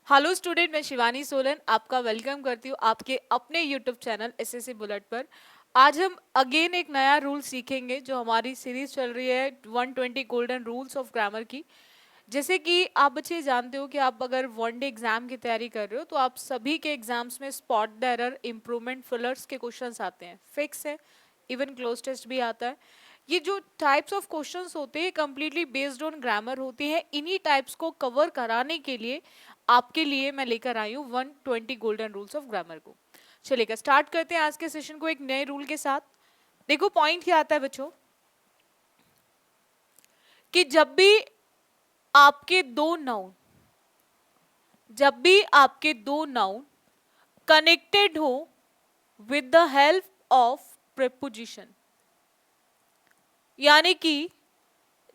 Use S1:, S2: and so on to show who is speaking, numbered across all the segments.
S1: Hello student, मैं शिवानी सोलन आपका welcome करती हूँ आपके अपने यूट्यूब चैनल एसएससी बुलेट पर। आज हम अगेन एक नया रूल सीखेंगे जो हमारी सीरीज चल रही है 120 गोल्डन रूल्स ऑफ ग्रामर की। जैसे कि आप बच्चे जानते हो कि आप अगर वन डे एग्जाम की तैयारी कर रहे हो तो आप सभी के एग्जाम्स में spot the error, improvement, fillers के क्वेश्चंस आते हैं, फिक्स है, इवन क्लोज टेस्ट भी आता है। ये जो टाइप्स ऑफ क्वेश्चंस होते हैं कंप्लीटली बेस्ड ऑन ग्रामर होती है। इन्हीं टाइप्स को कवर कराने के लिए आपके लिए मैं लेकर आई हूँ 120 गोल्डन रूल्स ऑफ ग्रामर को। चलिएगा स्टार्ट करते हैं आज के सेशन को एक नए रूल के साथ। देखो पॉइंट क्या आता है बच्चों कि आपके दो नाउन जब भी आपके दो नाउन कनेक्टेड हो with the help of preposition, यानी कि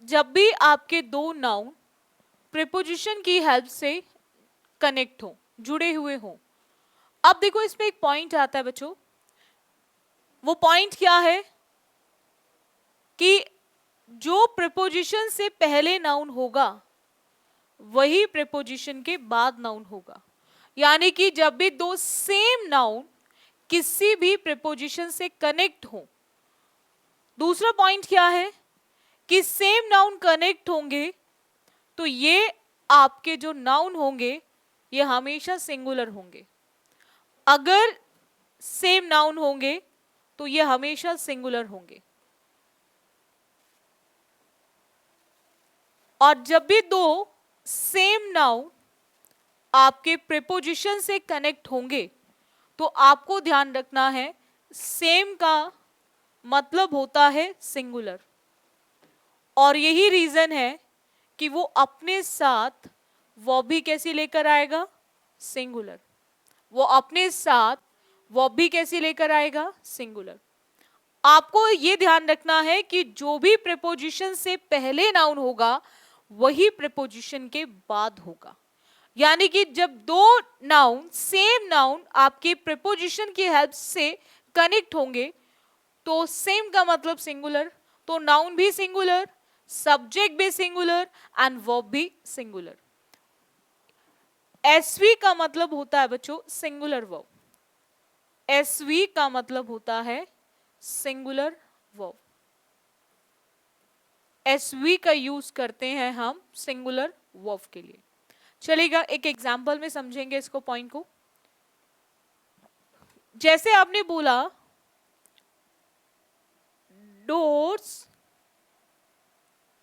S1: जब भी आपके दो नाउन प्रीपोजिशन की हेल्प से कनेक्ट हो, जुड़े हुए हो। अब देखो इसमें एक पॉइंट आता है बच्चों, वो पॉइंट क्या है कि जो प्रीपोजिशन से पहले नाउन होगा वही प्रीपोजिशन के बाद नाउन होगा। यानी कि जब भी दो सेम नाउन किसी भी प्रीपोजिशन से कनेक्ट हो, दूसरा पॉइंट क्या है कि सेम नाउन कनेक्ट होंगे तो ये आपके जो नाउन होंगे ये हमेशा सिंगुलर होंगे। अगर सेम नाउन होंगे तो ये हमेशा सिंगुलर होंगे। और जब भी दो सेम नाउन आपके प्रीपोजिशन से कनेक्ट होंगे तो आपको ध्यान रखना है सेम का मतलब होता है सिंगुलर। और यही रीजन है कि वो अपने साथ वो भी कैसी लेकर आएगा, सिंगुलर। वो अपने साथ वो भी कैसी लेकर आएगा, सिंगुलर। आपको ये ध्यान रखना है कि जो भी प्रीपोजिशन से पहले नाउन होगा वही प्रीपोजिशन के बाद होगा। यानी कि जब दो नाउन सेम नाउन आपके प्रीपोजिशन की हेल्प से कनेक्ट होंगे तो सेम का मतलब सिंगुलर, तो नाउन भी सिंगुलर, सब्जेक्ट भी सिंगुलर एंड वर्ब भी सिंगुलर। एसवी का मतलब होता है बच्चों सिंगुलर वर्ब। एसवी का मतलब होता है सिंगुलर वर्ब। एसवी का यूज करते हैं हम सिंगुलर वर्ब के लिए। चलेगा एक एग्जांपल में समझेंगे इसको पॉइंट को। जैसे आपने बोला डोर्स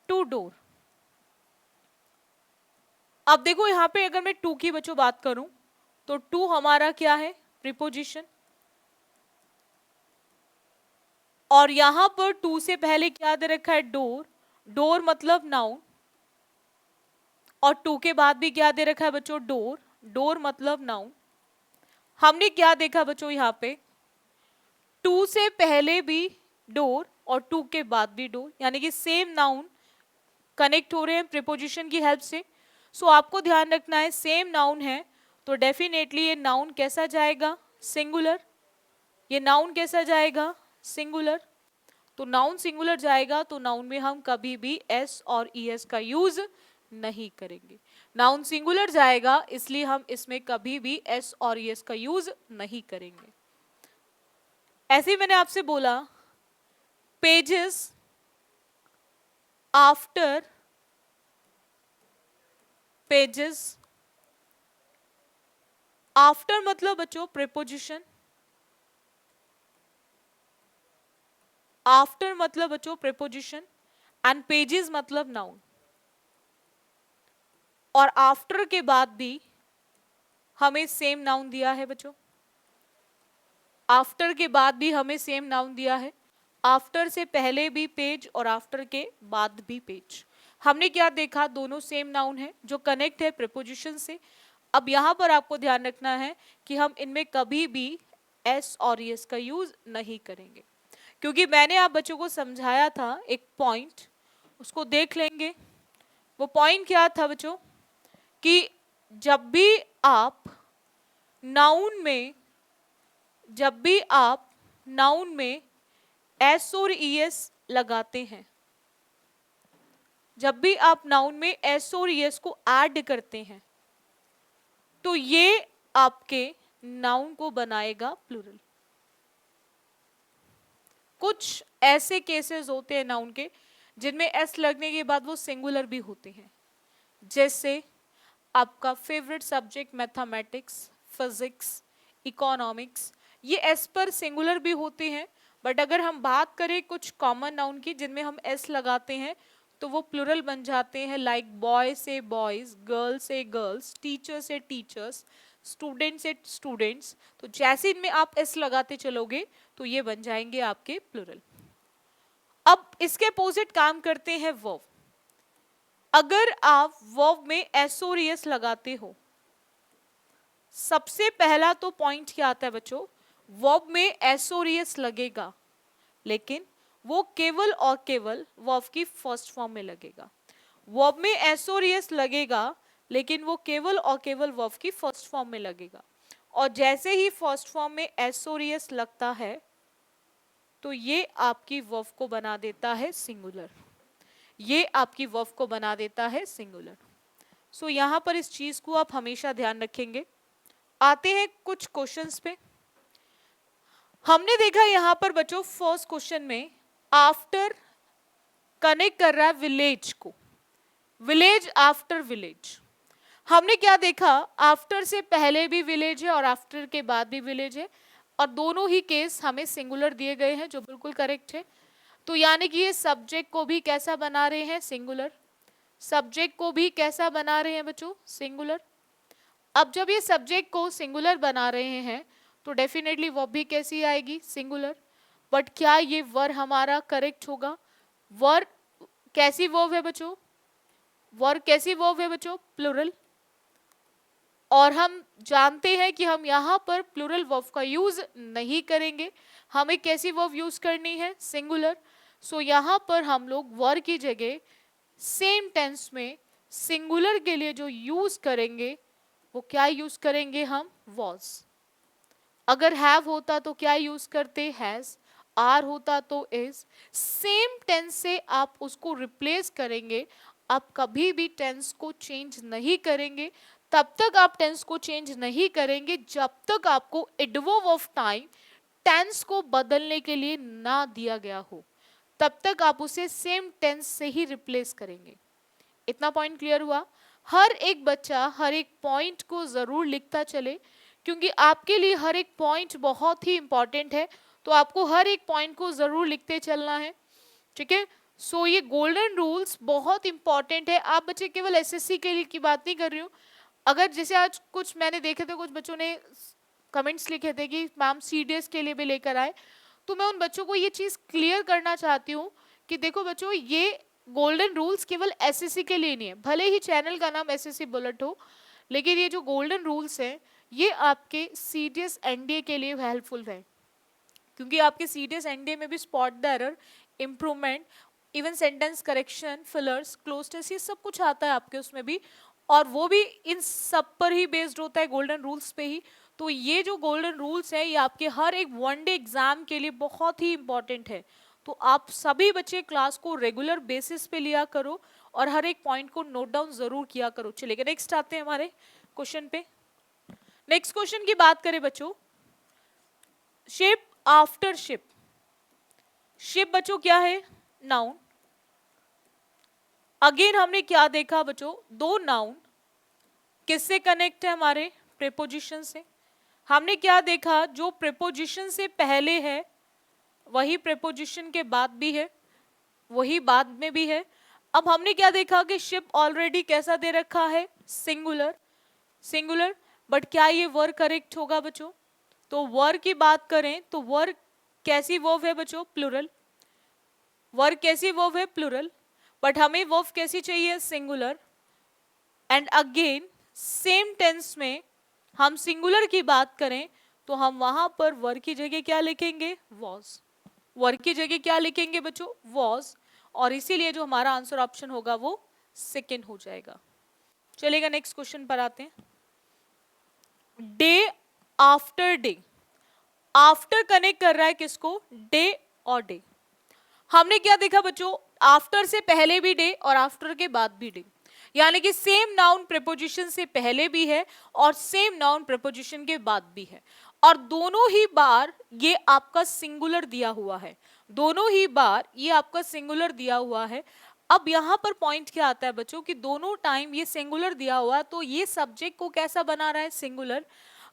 S1: टू डोर। अब देखो यहां पे अगर मैं टू की बच्चों बात करूं तो टू हमारा क्या है, प्रीपोजिशन। और यहां पर टू से पहले क्या दे रखा है, डोर। डोर मतलब नाउन। और टू के बाद भी क्या दे रखा है बच्चों, डोर। डोर मतलब नाउन। हमने क्या देखा बच्चों यहाँ पे, टू से पहले भी डोर और टू के बाद भी डोर, यानी कि सेम नाउन कनेक्ट हो रहे हैं प्रीपोजिशन की हेल्प से। सो आपको ध्यान रखना है सेम नाउन है तो डेफिनेटली ये नाउन कैसा जाएगा, सिंगुलर। ये नाउन कैसा जाएगा, सिंगुलर। तो नाउन सिंगुलर जाएगा तो नाउन में हम कभी भी एस और ईएस का यूज नहीं करेंगे। नाउन सिंगुलर जाएगा इसलिए हम इसमें कभी भी एस और ईएस का यूज नहीं करेंगे। ऐसे ही मैंने आपसे बोला पेजेस आफ्टर पेजेस। आफ्टर मतलब बच्चों प्रीपोजिशन। आफ्टर मतलब बच्चों प्रीपोजिशन एंड पेजेस मतलब नाउन। और आफ्टर के बाद भी हमें सेम नाउन दिया है बच्चों। आफ्टर के बाद भी हमें सेम नाउन दिया है। आफ्टर से पहले भी पेज और आफ्टर के बाद भी पेज। हमने क्या देखा, दोनों सेम नाउन है जो कनेक्ट है प्रीपोजिशन से। अब यहां पर आपको ध्यान रखना है कि हम इनमें कभी भी एस और एस का यूज नहीं करेंगे, क्योंकि मैंने आप बच्चों को समझाया था एक पॉइंट, उसको देख लेंगे। वो पॉइंट क्या था बच्चों कि जब भी आप नाउन में एस और ईएस लगाते हैं, जब भी आप नाउन में एस और ईएस को ऐड करते हैं तो ये आपके नाउन को बनाएगा प्लूरल। कुछ ऐसे केसेस होते हैं नाउन के जिनमें एस लगने के बाद वो सिंगुलर भी होते हैं, जैसे आपका favourite subject mathematics, physics, economics, ये एस पर सिंगुलर भी होते हैं। बट अगर हम बात करें कुछ कॉमन नाउन की जिनमें हम एस लगाते हैं तो वो प्लूरल बन जाते हैं, लाइक बॉय से बॉयज, गर्ल से गर्ल्स, टीचर से टीचर्स, स्टूडेंट से स्टूडेंट्स। तो जैसे इनमें आप एस लगाते चलोगे तो ये बन जाएंगे आपके प्लूरल। अब इसके अपोजिट काम करते हैं वर्ब। अगर आप वर्ब में एस और एस लगाते हो, सबसे पहला तो पॉइंट क्या आता है बच्चों, वर्ब में एस और एस लगेगा, लेकिन वो केवल और केवल वर्ब की फर्स्ट फॉर्म में लगेगा। वर्ब में एस और एस लगेगा, लेकिन वो केवल और केवल वर्ब की फर्स्ट फॉर्म में लगेगा। और जैसे ही फर्स्ट फॉर्म में एस और एस लगता है तो ये आपकी वर्ब को बना देता है सिंगुलर। ये आपकी वर्ब को बना देता है सिंगुलर। सो यहां पर इस चीज को आप हमेशा ध्यान रखेंगे। आते हैं कुछ क्वेश्चंस पे। हमने देखा यहां पर बच्चों फर्स्ट क्वेश्चन में आफ्टर कनेक्ट कर रहा है विलेज को, विलेज आफ्टर विलेज। हमने क्या देखा, आफ्टर से पहले भी विलेज है और आफ्टर के बाद भी विलेज है, और दोनों ही केस हमें सिंगुलर दिए गए हैं, जो बिल्कुल करेक्ट है। तो यानी कि ये सब्जेक्ट को भी कैसा बना रहे हैं, सिंगुलर। सब्जेक्ट को भी कैसा बना रहे हैं बच्चों, सिंगुलर। अब जब ये सब्जेक्ट को सिंगुलर बना रहे हैं तो डेफिनेटली वर्ब भी कैसी आएगी, सिंगुलर। बट क्या ये वर्ब हमारा करेक्ट होगा? वर्ब कैसी वर्ब है बच्चों, वर्ब कैसी वर्ब है बच्चों, प्लूरल। और हम जानते हैं कि हम यहाँ पर प्लूरल वर्ब का यूज नहीं करेंगे, हमें कैसी वर्ब यूज करनी है, सिंगुलर। सो यहाँ पर हम लोग वर्ब की जगह सेम टेंस में सिंगुलर के लिए जो यूज करेंगे वो क्या यूज करेंगे हम, वॉज। अगर हैव होता तो क्या यूज करते, हैज। आर होता तो इज। सेम टेंस से आप उसको रिप्लेस करेंगे। आप कभी भी टेंस को चेंज नहीं करेंगे। तब तक आप टेंस को चेंज नहीं करेंगे जब तक आपको एडवर्ब ऑफ टाइम टेंस को बदलने के लिए ना दिया गया हो, तब तक आप उसे सेम टेंस से ही रिप्लेस करेंगे। इतना पॉइंट क्लियर हुआ? हर एक बच्चा हर एक पॉइंट को जरूर लिखता चले, क्योंकि आपके लिए हर एक पॉइंट बहुत ही इंपॉर्टेंट है। तो आपको हर एक पॉइंट को जरूर लिखते चलना है, ठीक है। सो ये गोल्डन रूल्स बहुत इंपॉर्टेंट है। आप बच्चे केवल एसएससी के लिए की बात नहीं कर रही हूँ। अगर जैसे आज कुछ मैंने देखे थे, कुछ बच्चों ने कमेंट्स लिखे थे कि मैम सीडीएस के लिए भी लेकर आए, तो मैं उन बच्चों को ये चीज़ क्लियर करना चाहती हूँ कि देखो बच्चों, ये गोल्डन रूल्स केवल एसएससी के लिए नहीं है। भले ही चैनल का नाम एसएससी बुलेट हो, लेकिन ये जो गोल्डन रूल्स हैं ये आपके सीडीएस एनडीए के लिए हेल्पफुल है, क्योंकि आपके सीडीएस एनडीए में भी spot the error, improvement, even sentence correction, fillers, cloze test, ये सब कुछ आता है आपके उसमें भी, और वो भी इन सब पर ही बेस्ड होता है, गोल्डन रूल्स पे ही। तो ये जो गोल्डन रूल्स है ये आपके हर एक वनडे एग्जाम के लिए बहुत ही इंपॉर्टेंट है। तो आप सभी बच्चे क्लास को रेगुलर बेसिस पे लिया करो और हर एक पॉइंट को नोट डाउन जरूर किया करो। चलिए नेक्स्ट आते हैं हमारे क्वेश्चन पे। नेक्स्ट क्वेश्चन की बात करें बच्चों, शिप आफ्टर शिप। शिप बच्चों क्या है, नाउन। अगेन हमने क्या देखा बच्चों, दो नाउन किससे कनेक्ट है, हमारे प्रेपोजिशन से। हमने क्या देखा, जो प्रेपोजिशन से पहले है वही प्रेपोजिशन के बाद भी है, वही बाद में भी है। अब हमने क्या देखा कि शिप ऑलरेडी कैसा दे रखा है, सिंगुलर, सिंगुलर। बट क्या ये वर्ब करेक्ट होगा बच्चों? तो वर्ब की बात करें तो वर्ब कैसी वर्ब है बच्चों, प्लूरल। वर्ब कैसी वर्ब है, प्लूरल। बट हमें वर्ब कैसी चाहिए, singular. And again same tense में हम सिंगुलर की बात करें तो हम वहां पर वर्ब की जगह क्या लिखेंगे, वॉज। वर्ब की जगह क्या लिखेंगे बच्चों, वॉज। और इसीलिए जो हमारा आंसर ऑप्शन होगा वो सेकंड हो जाएगा। चलेगा नेक्स्ट क्वेश्चन पर आते हैं। Day after day. After connect कर रहा है किसको, डे और डे। हमने क्या देखा बच्चों, आफ्टर से पहले भी डे और आफ्टर के बाद भी डे। यानी कि सेम नाउन प्रीपोजिशन से पहले भी है और सेम नाउन प्रीपोजिशन के बाद भी है, और दोनों ही बार ये आपका सिंगुलर दिया हुआ है, दोनों ही बार ये आपका सिंगुलर दिया हुआ है। अब यहाँ पर पॉइंट क्या आता है बच्चों कि दोनों टाइम ये सिंगुलर दिया हुआ है, तो ये सब्जेक्ट को कैसा बना रहा है, सिंगुलर।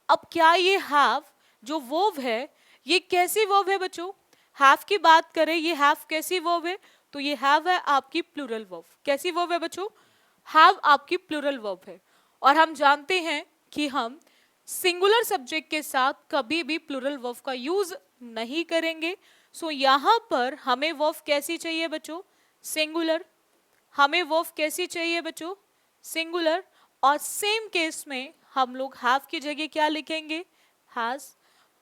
S1: अब क्या ये हैव जो वर्ब है ये कैसी वर्ब है बच्चों, हैव की बात करें, ये हैव कैसी वर्ब है, तो ये हैव है आपकी प्लूरल वर्ब। कैसी वर्ब है बच्चों, हैव आपकी प्लूरल वर्ब है। और हम जानते हैं कि हम सिंगुलर सब्जेक्ट के साथ कभी भी प्लूरल वर्ब का यूज नहीं करेंगे। सो यहाँ पर हमें वर्ब कैसी चाहिए बच्चों, सिंगुलर। हमें वर्ब कैसी चाहिए बच्चों, सिंगुलर। और सेम केस में हम लोग हैव की जगह क्या लिखेंगे, हैज।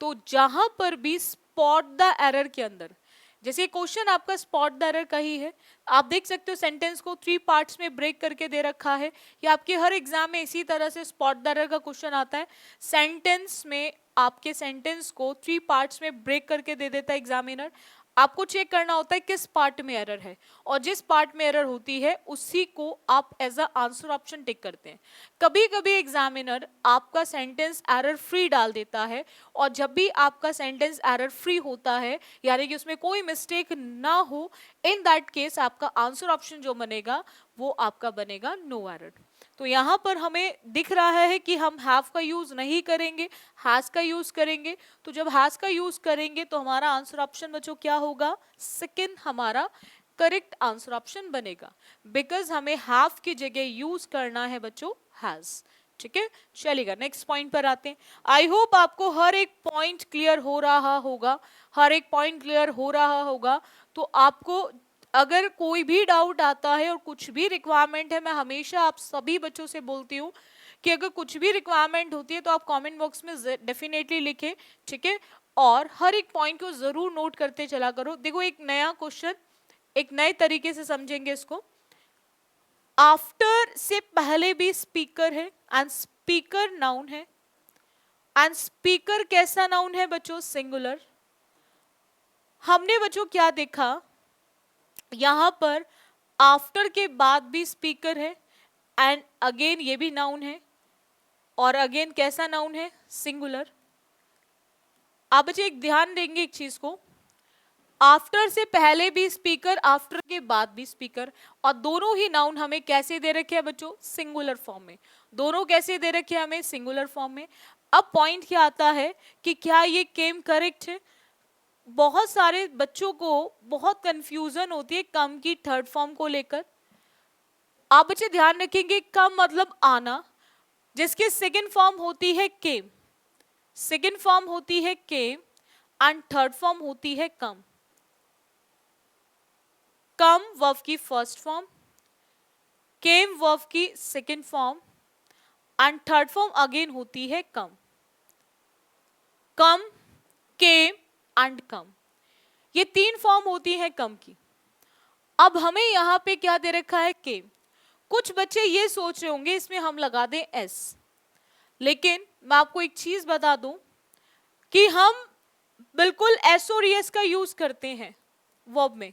S1: तो जहां पर भी स्पॉट द एरर के अंदर, जैसे क्वेश्चन आपका स्पॉट द एरर का ही है, आप देख सकते हो सेंटेंस को 3 पार्ट्स में ब्रेक करके दे रखा है। या आपके हर एग्जाम में इसी तरह से स्पॉट द एरर का क्वेश्चन आता है, सेंटेंस में आपके सेंटेंस को 3 पार्ट्स में ब्रेक करके दे देता है एग्जामिनर। आपको चेक करना होता है किस पार्ट में एरर है, और जिस पार्ट में एरर होती है उसी को आप as a answer option tick करते हैं। कभी कभी एग्जामिनर आपका सेंटेंस एरर फ्री डाल देता है, और जब भी आपका सेंटेंस एरर फ्री होता है यानी कि उसमें कोई मिस्टेक ना हो, इन दैट केस आपका आंसर ऑप्शन जो बनेगा वो आपका बनेगा नो एरर। तो यहाँ पर हमें दिख रहा है कि हम हैव का यूज नहीं करेंगे, हैज का यूज करेंगे। तो जब हैज का यूज करेंगे तो हमारा आंसर ऑप्शन बच्चों क्या होगा, सेकंड हमारा करेक्ट आंसर ऑप्शन बनेगा, बिकॉज हमें हैव की जगह यूज करना है बच्चों हैज। ठीक है, चलेगा नेक्स्ट पॉइंट पर आते हैं। आई होप आपको हर एक पॉइंट क्लियर हो रहा होगा, हर एक पॉइंट क्लियर हो रहा होगा। तो आपको अगर कोई भी डाउट आता है और कुछ भी रिक्वायरमेंट है, मैं हमेशा आप सभी बच्चों से बोलती हूँ कि अगर कुछ भी रिक्वायरमेंट होती है तो आप कमेंट बॉक्स में डेफिनेटली लिखें। ठीक है, और हर एक पॉइंट को जरूर नोट करते चला करो। देखो एक नया क्वेश्चन, एक नए तरीके से समझेंगे इसको। आफ्टर से पहले भी स्पीकर है, एंड स्पीकर नाउन है, एंड स्पीकर कैसा नाउन है बच्चों, सिंगुलर। हमने बच्चों क्या देखा, यहां पर आफ्टर के बाद भी स्पीकर है, एंड अगेन ये भी नाउन है, और अगेन कैसा नाउन है, सिंगुलर। आप बच्चे एक ध्यान देंगे एक चीज को, आफ्टर से पहले भी स्पीकर, आफ्टर के बाद भी स्पीकर, और दोनों ही नाउन हमें कैसे दे रखे हैं बच्चों, सिंगुलर फॉर्म में। दोनों कैसे दे रखे हैं हमें, सिंगुलर फॉर्म में। अब पॉइंट क्या आता है कि क्या ये केम करेक्ट है। बहुत सारे बच्चों को बहुत कंफ्यूजन होती है कम की थर्ड फॉर्म को लेकर। आप बच्चे ध्यान रखेंगे, कम मतलब आना, जिसकी सेकंड फॉर्म होती है केम, सेकंड फॉर्म होती है केम, एंड थर्ड फॉर्म होती है कम। कम वर्ब की फर्स्ट फॉर्म, केम वर्ब की second form, and third form again होती है कम। कम, केम एंड कम, ये 3 फॉर्म होती है कम की। अब हमें यहां पे क्या दे रखा है, केम। कुछ बच्चे ये सोच रहे होंगे इसमें हम लगा दें एस, लेकिन मैं आपको एक चीज बता दूं कि हम बिल्कुल एस और एस का यूज करते हैं वर्ब में,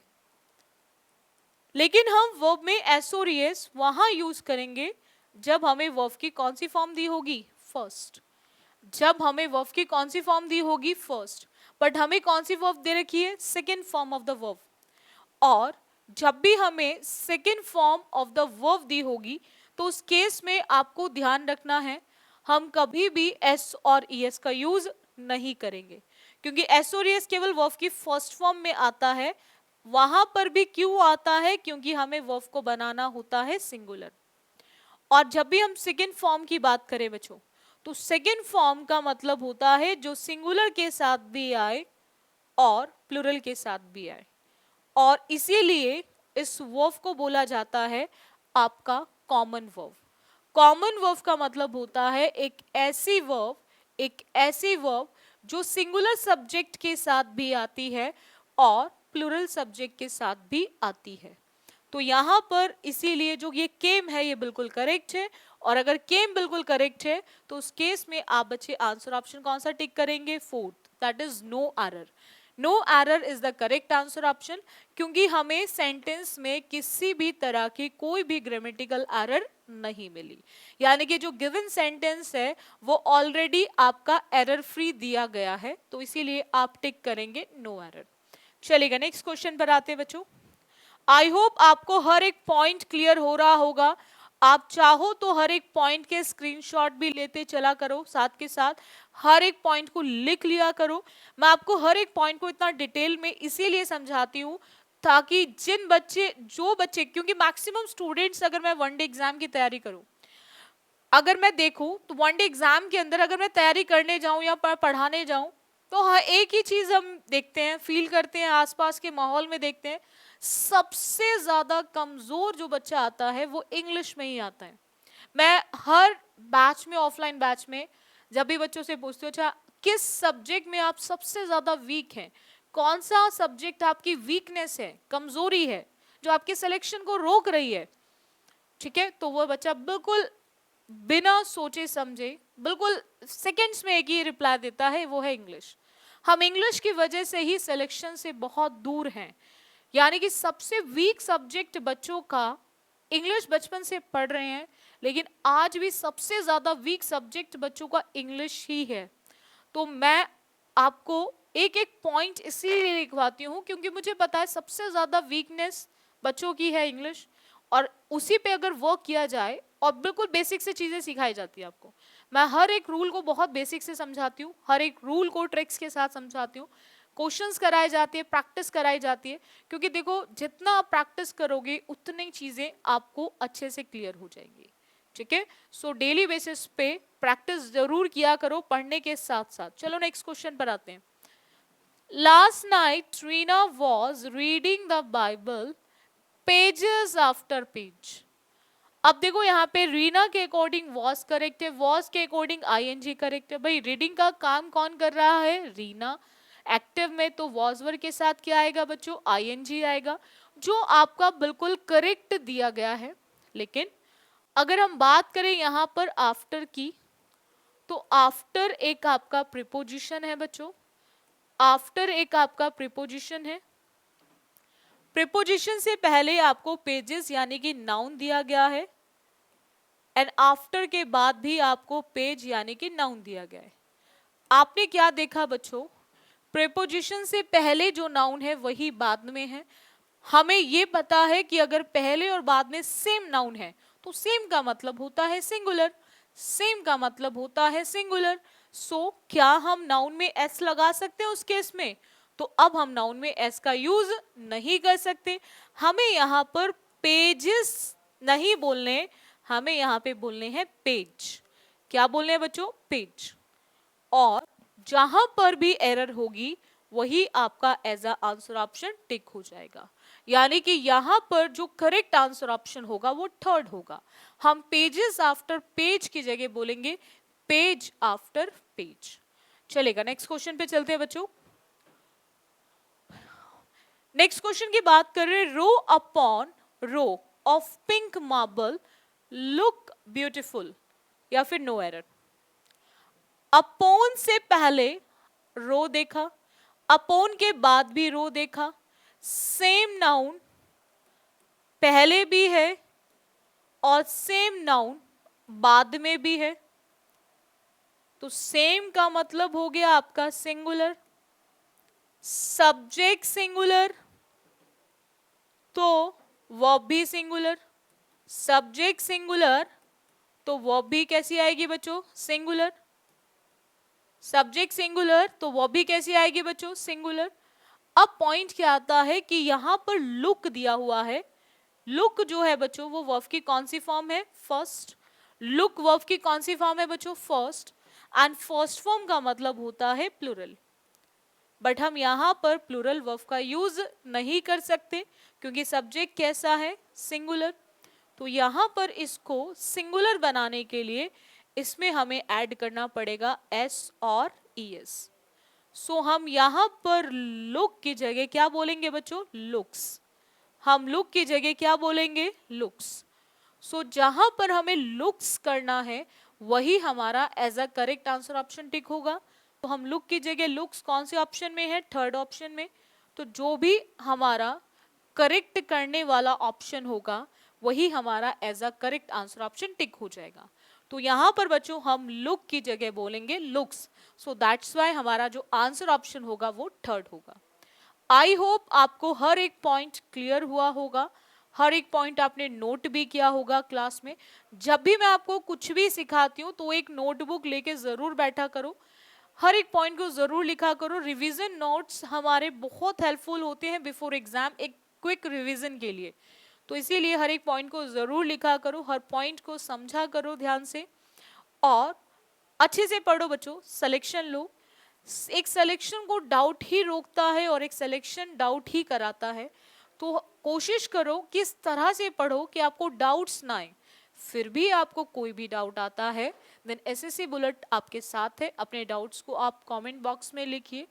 S1: लेकिन हम वर्ब में एस और एस वहां यूज करेंगे जब हमें वर्ब की कौन सी फॉर्म दी होगी, फर्स्ट। जब हमें वर्ब की कौन सी फॉर्म दी होगी, फर्स्ट। बट हमें कौन सी वर्ब दे रखी है, second form of the verb. और जब भी हमें second form of the verb दी होगी तो उस केस में आपको ध्यान रखना है, हम कभी भी एस और ईएस का यूज नहीं करेंगे, क्योंकि एस और ईएस केवल वर्ब की फर्स्ट फॉर्म में आता है। वहां पर भी क्यों आता है, क्योंकि हमें वर्ब को बनाना होता है सिंगुलर। और जब भी हम सेकेंड फॉर्म की बात करें बच्चों, तो सेकेंड फॉर्म का मतलब होता है जो सिंगुलर के साथ भी आए और प्लूरल के साथ भी आए, और इसीलिए इस वर्ब को बोला जाता है आपका कॉमन वर्ब। कॉमन वर्ब का मतलब होता है एक ऐसी वर्ब, एक ऐसी वर्ब जो सिंगुलर सब्जेक्ट के साथ भी आती है और प्लूरल सब्जेक्ट के साथ भी आती है। तो यहाँ पर इसीलिए जो ये केम है ये बिल्कुल करेक्ट है, और अगर केम बिल्कुल करेक्ट है तो उस केस में आप बच्चे आंसर ऑप्शन कौन सा टिक करेंगे, fourth, that is no error. No error is the correct answer option, क्योंकि हमें सेंटेंस में किसी भी तरह की कोई भी ग्रामेटिकल एरर नहीं मिली। यानी कि जो गिवन सेंटेंस है वो ऑलरेडी आपका एरर फ्री दिया गया है, तो इसीलिए आप टिक करेंगे नो एरर। चलेगा, नेक्स्ट क्वेश्चन पर आते हैं बच्चों। आई होप आपको हर एक पॉइंट क्लियर हो रहा होगा। आप चाहो तो हर एक पॉइंट के स्क्रीनशॉट भी लेते चला करो, साथ के साथ हर एक पॉइंट को लिख लिया करो। मैं आपको हर एक पॉइंट को इतना डिटेल में इसीलिए समझाती हूँ ताकि जो बच्चे, क्योंकि मैक्सिमम स्टूडेंट्स, अगर मैं वनडे एग्जाम की तैयारी करूं, अगर मैं देखूं तो वनडे एग्जाम के अंदर अगर मैं तैयारी करने जाऊं या पढ़ाने जाऊं तो हाँ, एक ही चीज हम देखते हैं, फील करते हैं, आसपास के माहौल में देखते हैं, सबसे ज्यादा कमजोर जो बच्चा आता है वो इंग्लिश में ही आता है। मैं हर बैच में, ऑफलाइन बैच में, जब भी बच्चों से पूछती हूँ अच्छा किस सब्जेक्ट में आप सबसे ज्यादा वीक हैं, कौन सा सब्जेक्ट आपकी वीकनेस है, कमजोरी है, जो आपके सिलेक्शन को रोक रही है, ठीक है, तो वो बच्चा बिल्कुल बिना सोचे समझे बिल्कुल सेकंड्स में एक ही रिप्लाई देता है, वो है इंग्लिश। हम इंग्लिश की वजह से ही सिलेक्शन से बहुत दूर हैं। यानी कि सबसे वीक सब्जेक्ट बच्चों का इंग्लिश बचपन से पढ़ रहे हैं, लेकिन आज भी सबसे ज्यादा वीक सब्जेक्ट बच्चों का इंग्लिश ही है। तो मैं आपको एक एक पॉइंट इसीलिए लिखवाती हूँ क्योंकि मुझे पता है सबसे ज्यादा वीकनेस बच्चों की है इंग्लिश, और उसी पे अगर वर्क किया जाए और बिल्कुल बेसिक से चीजें सिखाई जाती है आपको। मैं हर एक रूल को बहुत बेसिक से समझाती हूँ, हर एक रूल को ट्रिक्स के साथ समझाती हूँ, क्वेश्चंस कराए जाते हैं, प्रैक्टिस कराई जाती है, क्योंकि देखो जितना आप प्रैक्टिस करोगे उतनी चीजें आपको अच्छे से क्लियर हो जाएंगी, ठीक है। सो डेली बेसिस पे प्रैक्टिस जरूर किया करो पढ़ने के साथ साथ। चलो नेक्स्ट क्वेश्चन पर आते हैं। Last night Reena was reading the Bible pages after page. अब देखो यहाँ पे रीना के अकॉर्डिंग वॉज करेक्ट है, वॉज के अकॉर्डिंग आईएनजी करेक्ट है। भाई रीडिंग का काम कौन कर रहा है, रीना। एक्टिव में तो वॉज वर्ब के साथ क्या आएगा बच्चों, आईएनजी आएगा, जो आपका बिल्कुल करेक्ट दिया गया है। लेकिन अगर हम बात करें यहाँ पर आफ्टर की, तो आफ्टर एक आपका प्रीपोजिशन है बच्चों, आफ्टर एक आपका प्रीपोजिशन है। प्रीपोजिशन से पहले आपको पेजेस यानी कि नाउन दिया गया है, एंड आफ्टर के बाद भी आपको पेज यानी कि नाउन दिया गया है। आपने क्या देखा बच्चों, प्रीपोजिशन से पहले जो नाउन है वही बाद में है। हमें ये पता है कि अगर पहले और बाद में सेम नाउन है तो सेम का मतलब होता है सिंगुलर, सेम का मतलब होता है सिंगुलर। सो क्या हम नाउन में एस लगा सकते हैं उस केस में, तो अब हम नाउन में एस का यूज नहीं कर सकते। हमें यहाँ पर पेजेस नहीं बोलने, हमें यहाँ पे बोलने हैं पेज। क्या बोलने हैं बच्चों, पेज। और जहां पर भी एरर होगी वही आपका as a answer option tick हो जाएगा। यानी कि यहां पर जो करेक्ट आंसर ऑप्शन होगा वो थर्ड होगा। हम पेजेस आफ्टर पेज की जगह बोलेंगे पेज आफ्टर पेज। चलेगा, नेक्स्ट क्वेश्चन पे चलते हैं बच्चों। नेक्स्ट क्वेश्चन की बात कर रहे हैं, row upon row of pink marble look beautiful, या फिर नो एरर। अपॉन से पहले रो देखा, अपॉन के बाद भी रो देखा, सेम नाउन पहले भी है और सेम नाउन बाद में भी है, तो सेम का मतलब हो गया आपका सिंगुलर। सब्जेक्ट सिंगुलर तो वर्ब भी सिंगुलर, सब्जेक्ट सिंगुलर तो वर्ब भी कैसी आएगी बच्चों, सिंगुलर। सब्जेक्ट सिंगुलर तो वो भी कैसी आएगी बच्चों, सिंगुलर। अब पॉइंट क्या आता है कि यहां पर लुक दिया हुआ है, लुक जो है बच्चों वो वर्ब की कौन सी फॉर्म है, फर्स्ट। लुक वर्ब की कौन सी फॉर्म है बच्चों, फर्स्ट। एंड फर्स्ट फॉर्म का मतलब होता है प्लूरल, बट हम यहां पर प्लूरल वर्ब का यूज नहीं कर सकते क्योंकि सब्जेक्ट कैसा है, सिंगुलर। तो यहां पर इसको सिंगुलर बनाने के लिए इसमें हमें ऐड करना पड़ेगा एस और ईएस। सो हम यहां पर लुक की जगह क्या बोलेंगे बच्चों, लुक्स। हम लुक की जगह क्या बोलेंगे, लुक्स। सो जहां पर हमें लुक्स करना है वही हमारा as a correct answer option tick होगा। तो हम लुक की जगह लुक्स कौन से ऑप्शन में है, थर्ड ऑप्शन में। तो जो भी हमारा करेक्ट करने वाला ऑप्शन होगा वही हमारा as a correct answer option tick हो जाएगा। तो यहाँ पर बच्चों हम लुक की जगह बोलेंगे लुक्स। सो दैट्स वाई हमारा जो आंसर ऑप्शन होगा वो थर्ड होगा। आई होप आपको हर एक पॉइंट क्लियर हुआ होगा, हर एक पॉइंट आपने नोट भी किया होगा क्लास में। जब भी मैं आपको कुछ भी सिखाती हूँ तो एक नोटबुक लेके जरूर बैठा करो, हर एक पॉइंट को जरूर लिखा करो। रिवीजन नोट्स हमारे बहुत हेल्पफुल होते हैं बिफोर एग्जाम, एक क्विक रिवीजन के लिए। तो इसीलिए हर एक पॉइंट को जरूर लिखा करो, हर पॉइंट को समझा करो ध्यान से और अच्छे से पढ़ो बच्चों, सिलेक्शन लो। एक सिलेक्शन को डाउट ही रोकता है और एक सिलेक्शन डाउट ही कराता है। तो कोशिश करो किस तरह से पढ़ो कि आपको डाउट्स ना आए। फिर भी आपको कोई भी डाउट आता है देन एसएससी बुलेट आपके साथ है। अपने डाउट्स को आप कमेंट बॉक्स में लिखिए,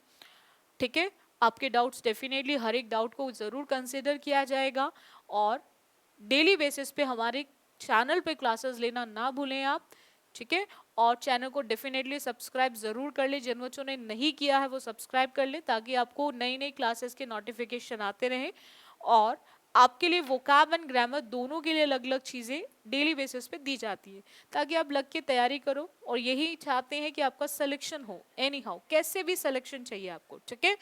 S1: ठीक है। आपके डाउट्स डेफिनेटली हर एक डाउट को जरूर कंसिडर किया जाएगा और डेली बेसिस पे हमारे चैनल पे क्लासेस लेना ना भूलें आप, ठीक है। और चैनल को डेफिनेटली सब्सक्राइब जरूर कर ले, जिन बच्चों ने नहीं किया है वो सब्सक्राइब कर ले ताकि आपको नई नई क्लासेस के नोटिफिकेशन आते रहें। और आपके लिए वोकैब एंड ग्रामर दोनों के लिए अलग अलग चीज़ें डेली बेसिस पे दी जाती है ताकि आप लग के तैयारी करो। और यही चाहते हैं कि आपका सिलेक्शन हो एनी हाउ, कैसे भी सिलेक्शन चाहिए आपको, ठीक है।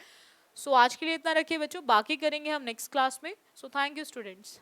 S1: सो आज के लिए इतना रखिए बच्चों, बाकी करेंगे हम नेक्स्ट क्लास में। So thank you students.